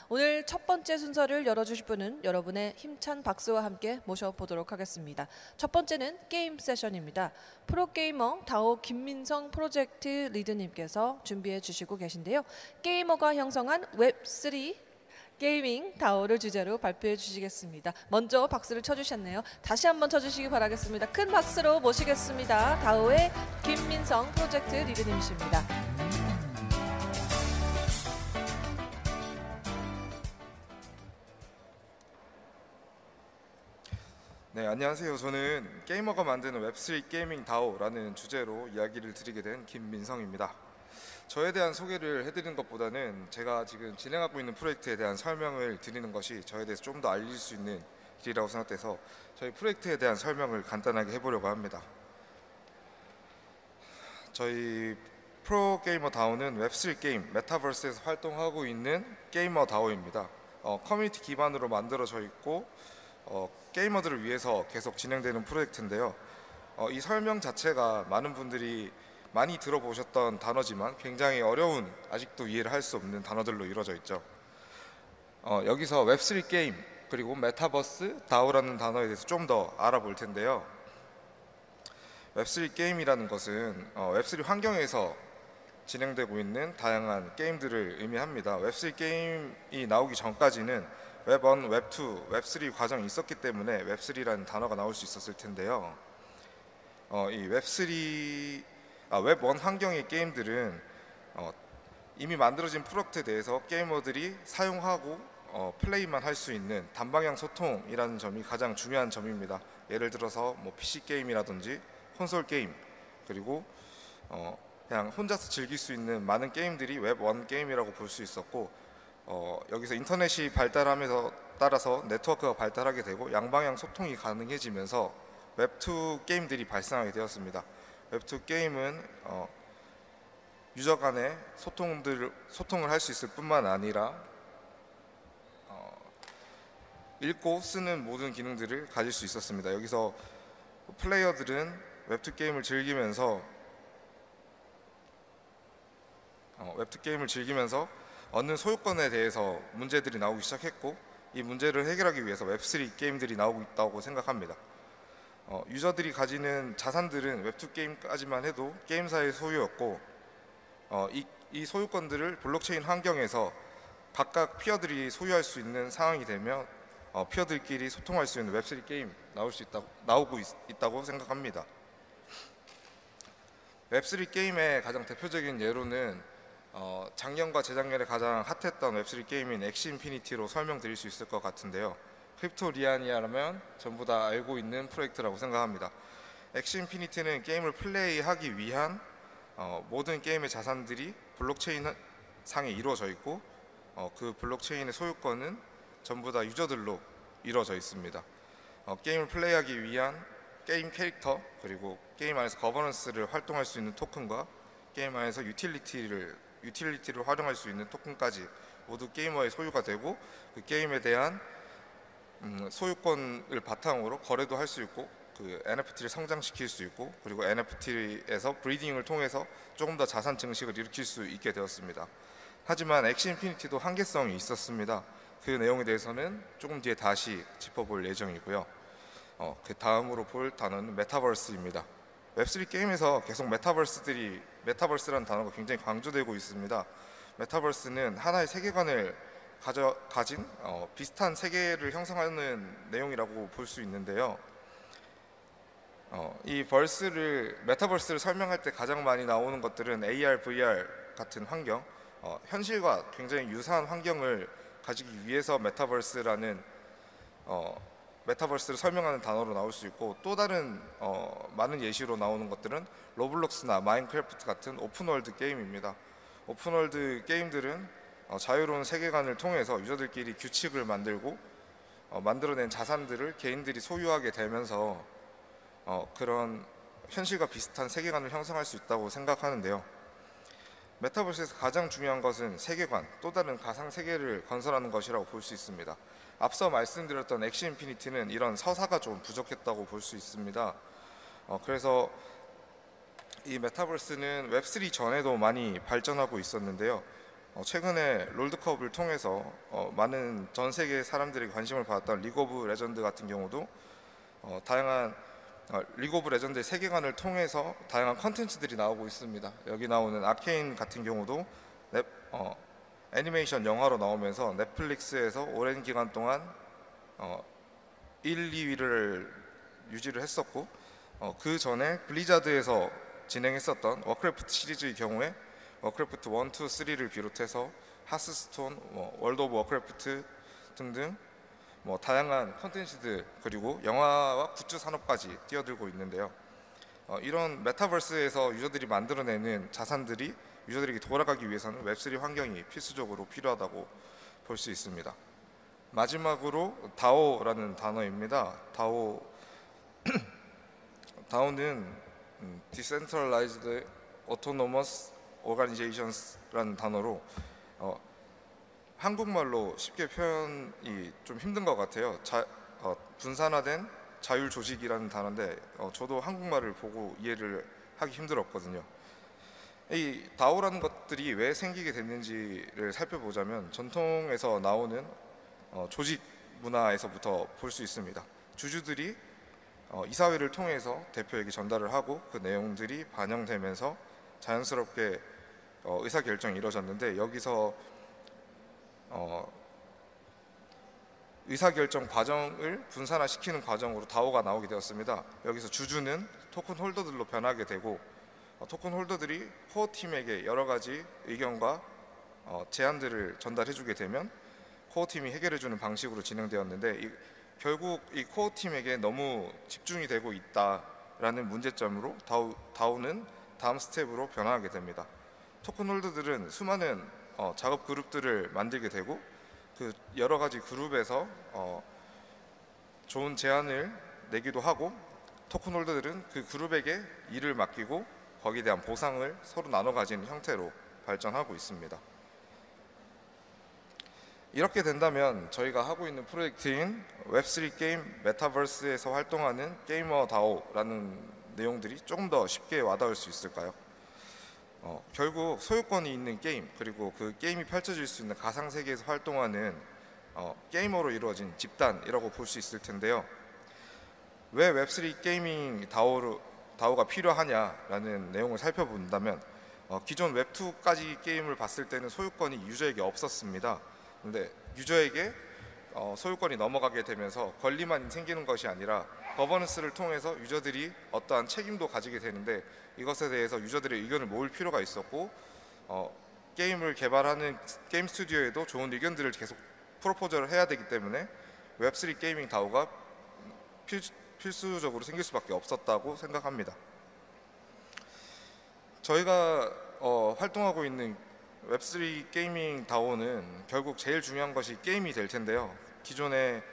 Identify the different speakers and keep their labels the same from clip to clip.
Speaker 1: 오늘 첫 번째 순서를 열어주실 분은 여러분의 힘찬 박수와 함께 모셔보도록 하겠습니다. 첫 번째는 게임 세션입니다. 프로게이머 다오 김민성 프로젝트 리드님께서 준비해 주시고 계신데요. 게이머가 형성한 웹3 게이밍 다오를 주제로 발표해 주시겠습니다. 먼저 박수를 쳐주셨네요. 다시 한번 쳐주시기 바라겠습니다. 큰 박수로 모시겠습니다. 다오의 김민성 프로젝트 리드님이십니다.
Speaker 2: 네, 안녕하세요. 저는 게이머가 만드는 웹3 게이밍 다오라는 주제로 이야기를 드리게 된 김민성입니다. 저에 대한 소개를 해드리는 것보다는 제가 지금 진행하고 있는 프로젝트에 대한 설명을 드리는 것이 저에 대해서 좀 더 알릴 수 있는 길이라고 생각돼서 저희 프로젝트에 대한 설명을 간단하게 해보려고 합니다. 저희 프로게이머 다오는 웹3 게임 메타버스에서 활동하고 있는 게이머 다오입니다. 커뮤니티 기반으로 만들어져 있고 게이머들을 위해서 계속 진행되는 프로젝트인데요. 이 설명 자체가 많은 분들이 많이 들어보셨던 단어지만 굉장히 어려운, 아직도 이해를 할 수 없는 단어들로 이루어져 있죠. 여기서 웹3 게임 그리고 메타버스 다오라는 단어에 대해서 좀 더 알아볼 텐데요. 웹3 게임이라는 것은 웹3 환경에서 진행되고 있는 다양한 게임들을 의미합니다. 웹3 게임이 나오기 전까지는 웹1, 웹2, 웹3 과정이 있었기 때문에 웹3라는 단어가 나올 수 있었을 텐데요. 이 웹1 환경의 게임들은 이미 만들어진 프로덕트에 대해서 게이머들이 사용하고 플레이만 할 수 있는 단방향 소통이라는 점이 가장 중요한 점입니다. 예를 들어서 뭐 PC 게임이라든지 콘솔 게임, 그리고 그냥 혼자서 즐길 수 있는 많은 게임들이 웹1 게임이라고 볼 수 있었고, 여기서 인터넷이 발달하면서 따라서 네트워크가 발달하게 되고 양방향 소통이 가능해지면서 웹2 게임들이 발생하게 되었습니다. 웹2 게임은 유저 간의 소통을 할 수 있을 뿐만 아니라 읽고 쓰는 모든 기능들을 가질 수 있었습니다. 여기서 플레이어들은 웹2 게임을 즐기면서 얻는 소유권에 대해서 문제들이 나오기 시작했고, 이 문제를 해결하기 위해서 웹3 게임들이 나오고 있다고 생각합니다. 유저들이 가지는 자산들은 웹2 게임까지만 해도 게임사의 소유였고, 이 소유권들을 블록체인 환경에서 각각 피어들이 소유할 수 있는 상황이 되면 피어들끼리 소통할 수 있는 웹3 게임 나오고 있다고 생각합니다. 웹3 게임의 가장 대표적인 예로는 작년과 재작년에 가장 핫했던 웹3 게임인 엑시 인피니티로 설명드릴 수 있을 것 같은데요. 크립토리아니아라면 전부 다 알고 있는 프로젝트라고 생각합니다. 엑시 인피니티는 게임을 플레이하기 위한 모든 게임의 자산들이 블록체인 상에 이루어져 있고, 그 블록체인의 소유권은 전부 다 유저들로 이루어져 있습니다. 게임을 플레이하기 위한 게임 캐릭터, 그리고 게임 안에서 거버넌스를 활동할 수 있는 토큰과 게임 안에서 유틸리티를 활용할 수 있는 토큰까지 모두 게이머의 소유가 되고, 그 게임에 대한 소유권을 바탕으로 거래도 할 수 있고, 그 NFT를 성장시킬 수 있고, 그리고 NFT에서 브리딩을 통해서 조금 더 자산 증식을 일으킬 수 있게 되었습니다. 하지만 엑시 인피니티도 한계성이 있었습니다. 그 내용에 대해서는 조금 뒤에 다시 짚어볼 예정이고요. 그 다음으로 볼 단어는 메타버스입니다. 웹3 게임에서 계속 메타버스라는 단어가 굉장히 강조되고 있습니다. 메타버스는 하나의 세계관을 가진 비슷한 세계를 형성하는 내용이라고 볼 수 있는데요. 이 메타버스를 설명할 때 가장 많이 나오는 것들은 AR, VR 같은 환경, 현실과 굉장히 유사한 환경을 가지기 위해서 메타버스를 설명하는 단어로 나올 수 있고, 또 다른 많은 예시로 나오는 것들은 로블록스나 마인크래프트 같은 오픈월드 게임입니다. 오픈월드 게임들은 자유로운 세계관을 통해서 유저들끼리 규칙을 만들고 만들어낸 자산들을 개인들이 소유하게 되면서 그런 현실과 비슷한 세계관을 형성할 수 있다고 생각하는데요. 메타버스에서 가장 중요한 것은 세계관, 또 다른 가상 세계를 건설하는 것이라고 볼 수 있습니다. 앞서 말씀드렸던 엑시 인피니티는 이런 서사가 좀 부족했다고 볼 수 있습니다. 그래서 이 메타버스는 웹3 전에도 많이 발전하고 있었는데요. 최근에 롤드컵을 통해서 많은 전 세계 사람들이 관심을 받았던 리그 오브 레전드 같은 경우도 다양한 리그 오브 레전드의 세계관을 통해서 다양한 컨텐츠들이 나오고 있습니다. 여기 나오는 아케인 같은 경우도 애니메이션 영화로 나오면서 넷플릭스에서 오랜 기간 동안 1, 2위를 유지를 했었고 그 전에 블리자드에서 진행했었던 워크래프트 시리즈의 경우에 워크래프트 1, 2, 3를 비롯해서 하스스톤, 월드 오브 워크래프트 등등 다양한 컨텐츠들 그리고 영화와 굿즈 산업까지 뛰어들고 있는데요. 이런 메타버스에서 유저들이 만들어내는 자산들이 유저들에게 돌아가기 위해서는 웹3 환경이 필수적으로 필요하다고 볼 수 있습니다. 마지막으로 DAO라는 단어입니다. DAO는 Decentralized Autonomous Organizations라는 단어로 한국말로 쉽게 표현이 좀 힘든 것 같아요. 분산화된 자율 조직이라는 단어인데 저도 한국말을 보고 이해를 하기 힘들었거든요. 이 DAO라는 것들이 왜 생기게 됐는지를 살펴보자면 전통에서 나오는 조직 문화에서부터 볼 수 있습니다. 주주들이 이사회를 통해서 대표에게 전달을 하고 그 내용들이 반영되면서 자연스럽게 의사결정이 이루어졌는데 여기서 의사결정 과정을 분산화시키는 과정으로 DAO가 나오게 되었습니다. 여기서 주주는 토큰 홀더들로 변하게 되고 토큰 홀더들이 코어 팀에게 여러 가지 의견과 제안들을 전달해주게 되면 코어 팀이 해결해주는 방식으로 진행되었는데 결국 이 코어 팀에게 너무 집중이 되고 있다라는 문제점으로 DAO는 다음 스텝으로 변화하게 됩니다. 토큰 홀더들은 수많은 작업 그룹들을 만들게 되고 그 여러 가지 그룹에서 좋은 제안을 내기도 하고 토큰 홀더들은 그 그룹에게 일을 맡기고 거기에 대한 보상을 서로 나눠 가지는 형태로 발전하고 있습니다. 이렇게 된다면 저희가 하고 있는 프로젝트인 웹3 게임 메타버스에서 활동하는 게이머 다오라는 내용들이 조금 더 쉽게 와닿을 수 있을까요? 결국 소유권이 있는 게임 그리고 그 게임이 펼쳐질 수 있는 가상세계에서 활동하는 게이머로 이루어진 집단이라고 볼 수 있을 텐데요. 왜 웹3 게이밍 다오가 필요하냐라는 내용을 살펴본다면 기존 웹2까지 게임을 봤을 때는 소유권이 유저에게 없었습니다. 근데 유저에게 소유권이 넘어가게 되면서 권리만 생기는 것이 아니라 거버넌스를 통해서 유저들이 어떠한 책임도 가지게 되는데 이것에 대해서 유저들의 의견을 모을 필요가 있었고 게임을 개발하는 게임 스튜디오에도 좋은 의견들을 계속 프로포즈를 해야 되기 때문에 웹3 게이밍 다오가 필수적으로 생길 수밖에 없었다고 생각합니다. 저희가 활동하고 있는 웹3 게이밍 다오는 결국 제일 중요한 것이 게임이 될 텐데요. 기존의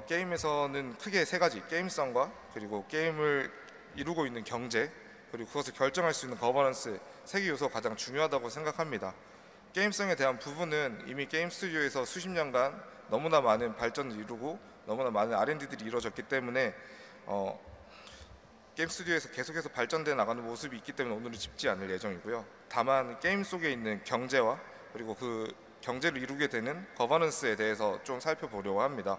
Speaker 2: 게임에서는 크게 세 가지, 게임성과 그리고 게임을 이루고 있는 경제 그리고 그것을 결정할 수 있는 거버넌스 세 개 요소가 가장 중요하다고 생각합니다. 게임성에 대한 부분은 이미 게임 스튜디오에서 수십 년간 너무나 많은 발전을 이루고 너무나 많은 R&D들이 이루어졌기 때문에 게임 스튜디오에서 계속해서 발전돼 나가는 모습이 있기 때문에 오늘은 짚지 않을 예정이고요. 다만 게임 속에 있는 경제와 그리고 그 경제를 이루게 되는 거버넌스에 대해서 좀 살펴보려고 합니다.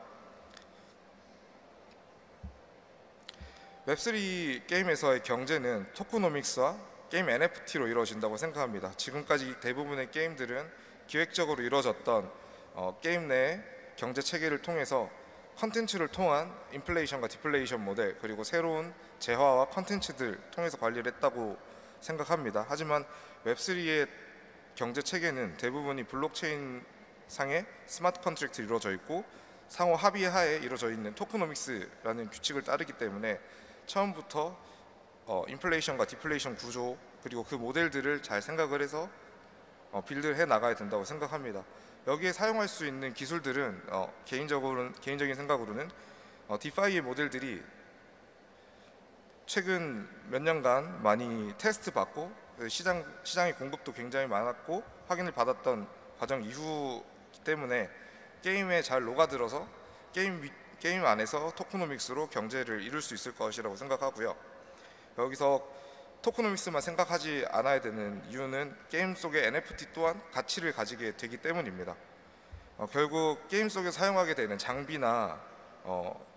Speaker 2: 웹3 게임에서의 경제는 토크노믹스와 게임 NFT로 이루어진다고 생각합니다. 지금까지 대부분의 게임들은 기획적으로 이루어졌던 게임 내 경제 체계를 통해서 컨텐츠를 통한 인플레이션과 디플레이션 모델 그리고 새로운 재화와 컨텐츠들 통해서 관리를 했다고 생각합니다. 하지만 웹3의 경제 체계는 대부분이 블록체인 상의 스마트 컨트랙트로 이루어져 있고 상호 합의 하에 이루어져 있는 토크노믹스라는 규칙을 따르기 때문에 처음부터 인플레이션과 디플레이션 구조 그리고 그 모델들을 잘 생각을 해서 빌드를 해 나가야 된다고 생각합니다. 여기에 사용할 수 있는 기술들은 개인적인 생각으로는 디파이의 모델들이 최근 몇 년간 많이 테스트 받고 시장의 공급도 굉장히 많았고 확인을 받았던 과정 이후이기 때문에 게임에 잘 녹아들어서 게임 안에서 토크노믹스로 경제를 이룰 수 있을 것이라고 생각하고요. 여기서 토크노믹스만 생각하지 않아야 되는 이유는 게임 속의 NFT 또한 가치를 가지게 되기 때문입니다. 결국 게임 속에 사용하게 되는 장비나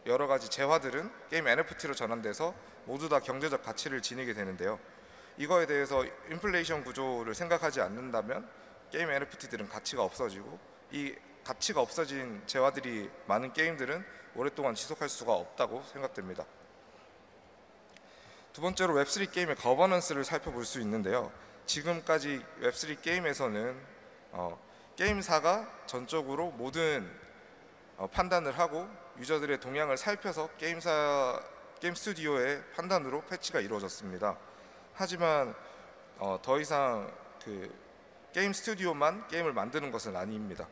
Speaker 2: 여러 가지 재화들은 게임 NFT로 전환돼서 모두 다 경제적 가치를 지니게 되는데요. 이거에 대해서 인플레이션 구조를 생각하지 않는다면 게임 NFT들은 가치가 없어지고, 이 가치가 없어진 재화들이 많은 게임들은 오랫동안 지속할 수가 없다고 생각됩니다. 두 번째로 웹3 게임의 거버넌스를 살펴볼 수 있는데요. 지금까지 웹3 게임에서는 게임사가 전적으로 모든 판단을 하고 유저들의 동향을 살펴서 게임 스튜디오의 판단으로 패치가 이루어졌습니다. 하지만 더 이상 게임 스튜디오만 게임을 만드는 것은 아닙니다.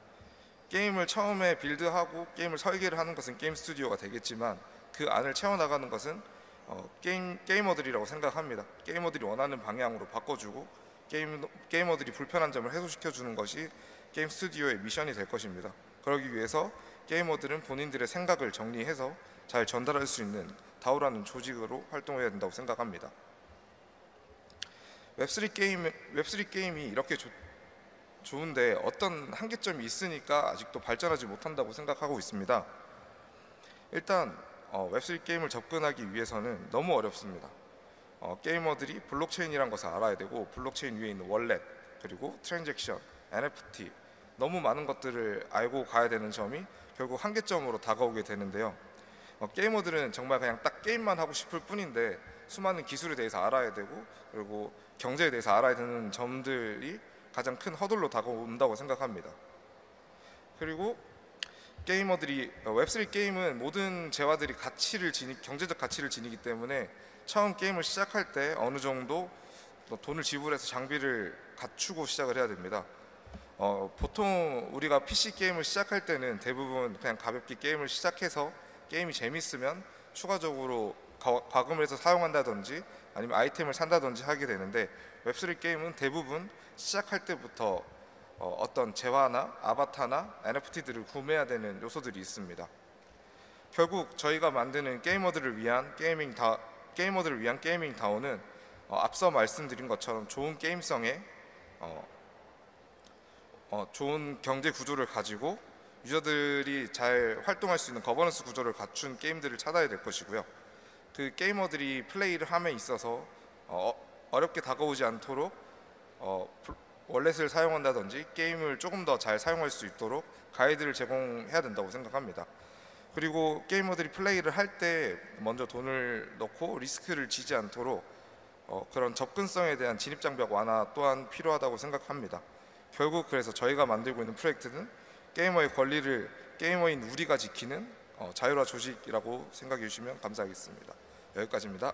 Speaker 2: 게임을 처음에 빌드하고 게임을 설계를 하는 것은 게임 스튜디오가 되겠지만 그 안을 채워나가는 것은 게이머들이라고 생각합니다. 게이머들이 원하는 방향으로 바꿔주고 게이머들이 불편한 점을 해소시켜주는 것이 게임 스튜디오의 미션이 될 것입니다. 그러기 위해서 게이머들은 본인들의 생각을 정리해서 잘 전달할 수 있는 다오라는 조직으로 활동해야 된다고 생각합니다. 웹3 게임이 이렇게 좋은데 어떤 한계점이 있으니까 아직도 발전하지 못한다고 생각하고 있습니다. 일단 웹3 게임을 접근하기 위해서는 너무 어렵습니다. 게이머들이 블록체인이란 것을 알아야 되고, 블록체인 위에 있는 월렛, 그리고 트랜잭션, NFT, 너무 많은 것들을 알고 가야 되는 점이 결국 한계점으로 다가오게 되는데요. 게이머들은 정말 그냥 딱 게임만 하고 싶을 뿐인데 수많은 기술에 대해서 알아야 되고, 그리고 경제에 대해서 알아야 되는 점들이 가장 큰 허들로 다가온다고 생각합니다. 그리고 게이머들이 웹3 게임은 모든 재화들이 경제적 가치를 지니기 때문에 처음 게임을 시작할 때 어느 정도 돈을 지불해서 장비를 갖추고 시작을 해야 됩니다. 보통 우리가 PC 게임을 시작할 때는 대부분 그냥 가볍게 게임을 시작해서 게임이 재밌으면 추가적으로 과금을 해서 사용한다든지 아니면 아이템을 산다든지 하게 되는데, 웹3 게임은 대부분 시작할 때부터 어떤 재화나 아바타나 NFT들을 구매해야 되는 요소들이 있습니다. 결국 저희가 만드는 게이머들을 위한 게이밍 다오는 앞서 말씀드린 것처럼 좋은 게임성에 좋은 경제 구조를 가지고 유저들이 잘 활동할 수 있는 거버넌스 구조를 갖춘 게임들을 찾아야 될 것이고요. 그 게이머들이 플레이를 함에 있어서 어렵게 다가오지 않도록 월렛을 사용한다든지 게임을 조금 더 잘 사용할 수 있도록 가이드를 제공해야 된다고 생각합니다. 그리고 게이머들이 플레이를 할 때 먼저 돈을 넣고 리스크를 지지 않도록 그런 접근성에 대한 진입장벽 완화 또한 필요하다고 생각합니다. 결국 그래서 저희가 만들고 있는 프로젝트는 게이머의 권리를 게이머인 우리가 지키는 자율화 조직이라고 생각해 주시면 감사하겠습니다. 여기까지입니다.